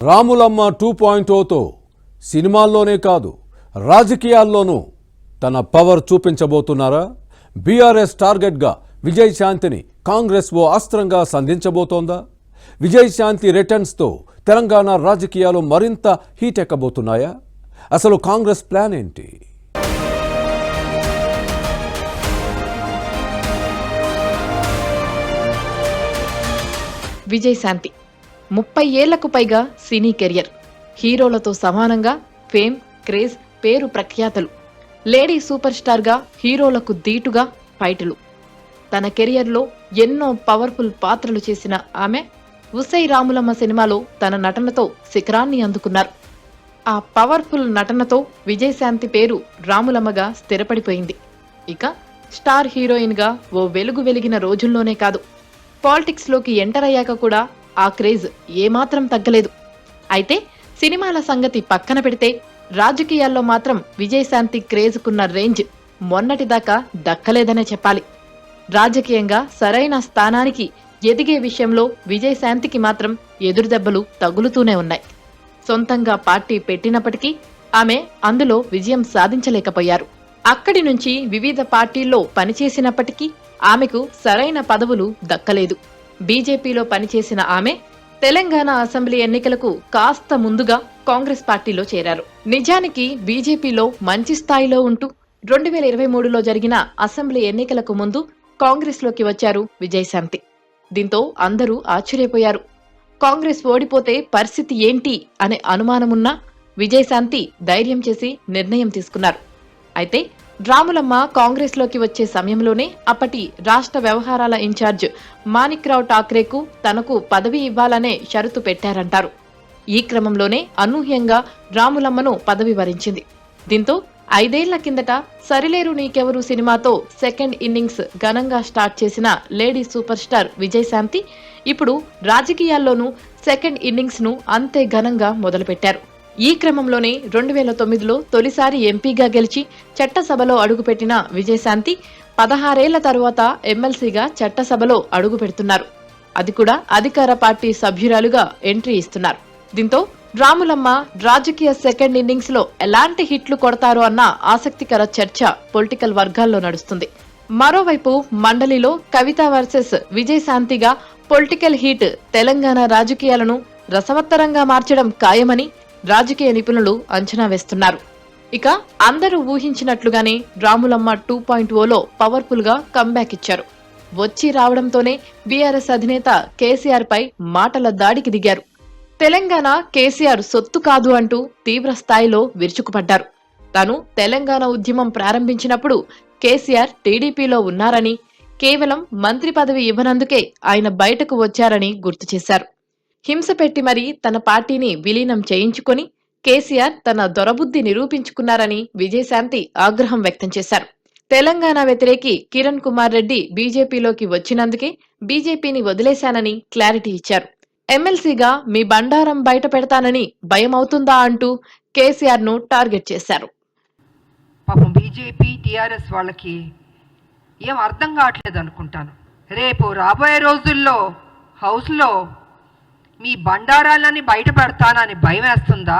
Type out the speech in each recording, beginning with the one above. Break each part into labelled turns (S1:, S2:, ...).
S1: రాములమ్మ 2.0తో సినిమాల్లోనే కాదు రాజకీయాల్లోనూ తన పవర్ చూపించబోతున్నారా? బీఆర్ఎస్ టార్గెట్గా విజయశాంతిని కాంగ్రెస్ ఓ అస్త్రంగా సంధించబోతోందా? విజయశాంతి రిటర్న్స్తో తెలంగాణ రాజకీయాలు మరింత హీట్ ఎక్కబోతున్నాయా? అసలు కాంగ్రెస్ ప్లాన్ ఏంటి?
S2: విజయశాంతి 30 ఏళ్లకు పైగా సినీ కెరియర్, హీరోలతో సమానంగా ఫేమ్, క్రేజ్, పేరు ప్రఖ్యాతలు, లేడీ సూపర్ స్టార్గా హీరోలకు దీటుగా ఫైటులు. తన కెరియర్లో ఎన్నో పవర్ఫుల్ పాత్రలు చేసిన ఆమె ఉసై రాములమ్మ సినిమాలో తన నటనతో శిఖరాన్ని అందుకున్నారు. ఆ పవర్ఫుల్ నటనతో విజయశాంతి పేరు రాములమ్మగా స్థిరపడిపోయింది. ఇక స్టార్ హీరోయిన్గా ఓ వెలుగు వెలిగిన రోజుల్లోనే కాదు, పాలిటిక్స్లోకి ఎంటర్ అయ్యాక కూడా ఆ క్రేజ్ ఏమాత్రం తగ్గలేదు. అయితే సినిమాల సంగతి పక్కన పెడితే రాజకీయాల్లో మాత్రం విజయశాంతి క్రేజ్కున్న రేంజ్ మొన్నటిదాకా దక్కలేదనే చెప్పాలి. రాజకీయంగా సరైన స్థానానికి ఎదిగే విషయంలో విజయశాంతికి మాత్రం ఎదురుదెబ్బలు తగులుతూనే ఉన్నాయి. సొంతంగా పార్టీ పెట్టినప్పటికీ ఆమె అందులో విజయం సాధించలేకపోయారు. అక్కడి నుంచి వివిధ పార్టీల్లో పనిచేసినప్పటికీ ఆమెకు సరైన పదవులు దక్కలేదు. బీజేపీలో పనిచేసిన ఆమె తెలంగాణ అసెంబ్లీ ఎన్నికలకు కాస్త ముందుగా కాంగ్రెస్ పార్టీలో చేరారు. నిజానికి బీజేపీలో మంచి స్థాయిలో ఉంటూ 2023లో జరిగిన అసెంబ్లీ ఎన్నికలకు ముందు కాంగ్రెస్లోకి వచ్చారు విజయశాంతి. దీంతో అందరూ ఆశ్చర్యపోయారు. కాంగ్రెస్ ఓడిపోతే పరిస్థితి ఏంటి అనే అనుమానమున్నా విజయశాంతి ధైర్యం చేసి నిర్ణయం తీసుకున్నారు. అయితే రాములమ్మ కాంగ్రెస్లోకి వచ్చే సమయంలోనే అప్పటి రాష్ట్ర వ్యవహారాల ఇన్ఛార్జ్ మాణిక్రావు ఠాక్రేకు తనకు పదవి ఇవ్వాలనే షరతు పెట్టారంటారు. ఈ క్రమంలోనే అనూహ్యంగా రాములమ్మను పదవి వరించింది. దీంతో 5 ఏళ్ల కిందట సరిలేరు నీకెవరు సినిమాతో సెకండ్ ఇన్నింగ్స్ ఘనంగా స్టార్ట్ చేసిన లేడీ సూపర్ స్టార్ విజయశాంతి ఇప్పుడు రాజకీయాల్లోనూ సెకండ్ ఇన్నింగ్స్ ను అంతే ఘనంగా మొదలుపెట్టారు. ఈ క్రమంలోనే 2009లో తొలిసారి ఎంపీగా గెలిచి చట్టసభలో అడుగుపెట్టిన విజయశాంతి 16 ఏళ్ల తరువాత ఎమ్మెల్సీగా చట్టసభలో అడుగు పెడుతున్నారు. అది కూడా అధికార పార్టీ సభ్యురాలుగా ఎంట్రీ ఇస్తున్నారు. దీంతో రాములమ్మ రాజకీయ సెకండ్ ఇన్నింగ్స్ లో ఎలాంటి హిట్లు కొడతారో అన్న ఆసక్తికర చర్చ పొలిటికల్ వర్గాల్లో నడుస్తుంది. మరోవైపు మండలిలో కవిత వర్సెస్ విజయశాంతిగా పొలిటికల్ హీట్ తెలంగాణ రాజకీయాలను రసవత్తరంగా మార్చడం ఖాయమని రాజకీయ నిపుణులు అంచనా వేస్తున్నారు. ఇక అందరూ ఊహించినట్లుగానే రాములమ్మ 2.0లో పవర్ఫుల్ గా కంబ్యాక్ ఇచ్చారు. వచ్చి రావడంతోనే బీఆర్ఎస్ అధినేత కేసీఆర్ పై మాటల దాడికి దిగారు. తెలంగాణ కేసీఆర్ సొత్తు కాదు అంటూ తీవ్ర స్థాయిలో విరుచుకుపడ్డారు. తాను తెలంగాణ ఉద్యమం ప్రారంభించినప్పుడు కేసీఆర్ టీడీపీలో ఉన్నారని, కేవలం మంత్రి పదవి ఇవ్వనందుకే ఆయన బయటకు వచ్చారని గుర్తు చేశారు. హింస పెట్టి మరీ తన పార్టీని విలీనం చేయించుకొని కేసీఆర్ తన దొరబుద్ధి నిరూపించుకున్నారని విజయశాంతి ఆగ్రహం వ్యక్తం చేశారు. తెలంగాణ వ్యతిరేకి కిరణ్ కుమార్ రెడ్డి బీజేపీలోకి వచ్చినందుకే బీజేపీని వదిలేశానని క్లారిటీ ఇచ్చారు. ఎమ్మెల్సీగా మీ బండారం బయట పెడతానని భయం అవుతుందా అంటూ కేసీఆర్ ను టార్గెట్ చేశారు.
S3: పాపం బీజేపీ టీఆర్ఎస్ వాళ్ళకి ఏం అర్థం కావట్లేదు అనుకుంటాను. రేపు రాబోయే రోజుల్లో హౌస్లో మీ బండారాలని బయట పెడతానని భయం వేస్తుందా?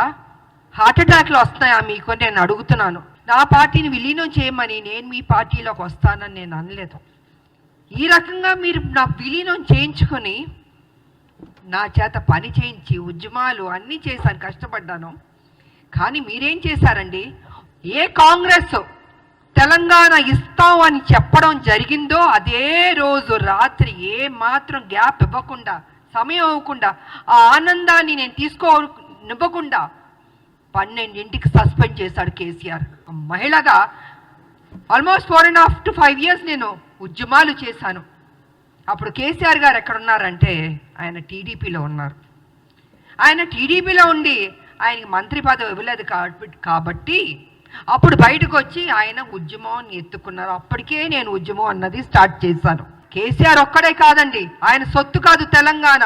S3: హార్ట్ అటాక్లు వస్తాయా మీకు? నేను అడుగుతున్నాను. నా పార్టీని విలీనం చేయమని నేను మీ పార్టీలోకి వస్తానని నేను అనలేదు. ఈ రకంగా మీరు నా విలీనం చేయించుకొని నా చేత పని చేయించి ఉద్యమాలు అన్నీ చేశాను, కష్టపడ్డాను. కానీ మీరేం చేశారండి? ఏ కాంగ్రెస్ తెలంగాణ ఇస్తాం అని చెప్పడం జరిగిందో అదే రోజు రాత్రి ఏ మాత్రం గ్యాప్ ఇవ్వకుండా, సమయం అవ్వకుండా, ఆ ఆనందాన్ని నేను తీసుకోనివ్వకుండా 12ంటికి సస్పెండ్ చేశాడు కేసీఆర్. మహిళగా ఆల్మోస్ట్ 4.5 to 5 years నేను ఉద్యమాలు చేశాను. అప్పుడు కేసీఆర్ గారు ఎక్కడున్నారంటే ఆయన టీడీపీలో ఉన్నారు. ఆయన టీడీపీలో ఉండి ఆయనకి మంత్రి పదవి ఇవ్వలేదు కాబట్టి అప్పుడు బయటకు వచ్చి ఆయన ఉద్యమం ఎత్తుకున్నారు. అప్పటికే నేను ఉద్యమం అన్నది స్టార్ట్ చేశాను. కేసీఆర్ ఒక్కడే కాదండి, ఆయన సొత్తు కాదు తెలంగాణ.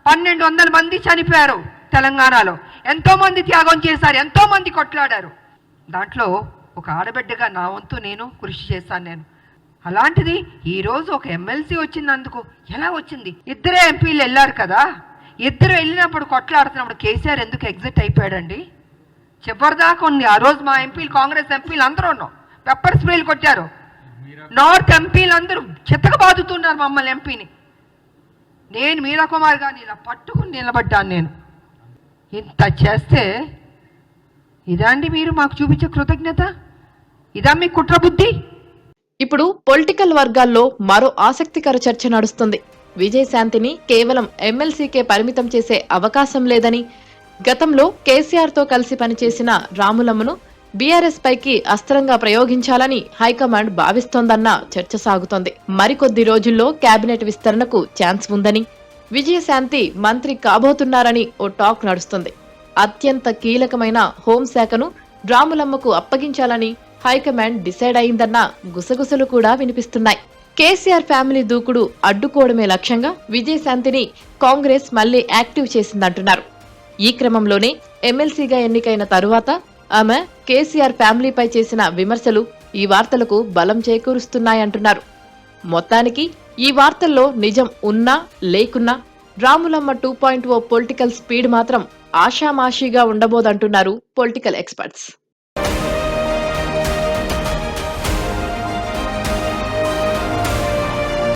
S3: 1200 మంది చనిపోయారు తెలంగాణలో. ఎంతో మంది త్యాగం చేశారు, ఎంతో మంది కొట్లాడారు. దాంట్లో ఒక ఆడబిడ్డగా నా వంతు నేను కృషి చేశాను. నేను అలాంటిది ఈరోజు ఒక ఎమ్మెల్సీ వచ్చినందుకు ఎలా వచ్చింది? 2 ఎంపీలు వెళ్ళారు కదా, ఇద్దరు వెళ్ళినప్పుడు కొట్లాడుతున్నప్పుడు కేసీఆర్ ఎందుకు ఎగ్జిట్ అయిపోయాడండి? చివరిదాకా ఉంది. ఆ రోజు మా ఎంపీలు, కాంగ్రెస్ ఎంపీలు అందరూ ఉన్నాం, పెప్పర్ స్ప్రేలు కొట్టారు. నార్త్ ఎంపీలు అందరూ చిత్తక బాదుతున్నారు మమ్మల్ని ఎంపీని. నేను మీరా కుమార్ గారిని ఇలా పట్టుకుని నిలబడ్డాను. నేను ఇంత చేస్తే ఇదండి మీరు మాకు చూపించే కృతజ్ఞత? ఇదా మీ కుట్ర బుద్ధి?
S2: ఇప్పుడు పొలిటికల్ వర్గాల్లో మరో ఆసక్తికర చర్చ నడుస్తుంది. విజయశాంతిని కేవలం ఎమ్మెల్సీకే పరిమితం చేసే అవకాశం లేదని, గతంలో కేసీఆర్తో కలిసి పనిచేసిన రాములమ్మను బీఆర్ఎస్ పైకి అస్త్రంగా ప్రయోగించాలని హైకమాండ్ భావిస్తోందన్న చర్చ సాగుతోంది. మరికొద్ది రోజుల్లో కేబినెట్ విస్తరణకు ఛాన్స్ ఉందని, విజయశాంతి మంత్రి కాబోతున్నారని ఓ టాక్ నడుస్తుంది. అత్యంత కీలకమైన హోంశాఖను రాములమ్మకు అప్పగించాలని హైకమాండ్ డిసైడ్ అయిందన్న గుసగుసలు కూడా వినిపిస్తున్నాయి. కేసీఆర్ ఫ్యామిలీ దూకుడు అడ్డుకోవడమే లక్ష్యంగా విజయశాంతిని కాంగ్రెస్ మళ్లీ యాక్టివ్ చేసిందంటున్నారు. ఈ క్రమంలోనే ఎమ్మెల్సీగా ఎన్నికైన తరువాత ఆమె కేసీఆర్ ఫ్యామిలీపై చేసిన విమర్శలు ఈ వార్తలకు బలం చేకూరుస్తున్నాయంటున్నారు. మొత్తానికి ఈ వార్తల్లో నిజం ఉన్నా లేకున్నా రాములమ్మ 2.0 పొలిటికల్ స్పీడ్ మాత్రం ఆషామాషీగా ఉండబోదంటున్నారు పొలిటికల్ ఎక్స్పర్ట్స్.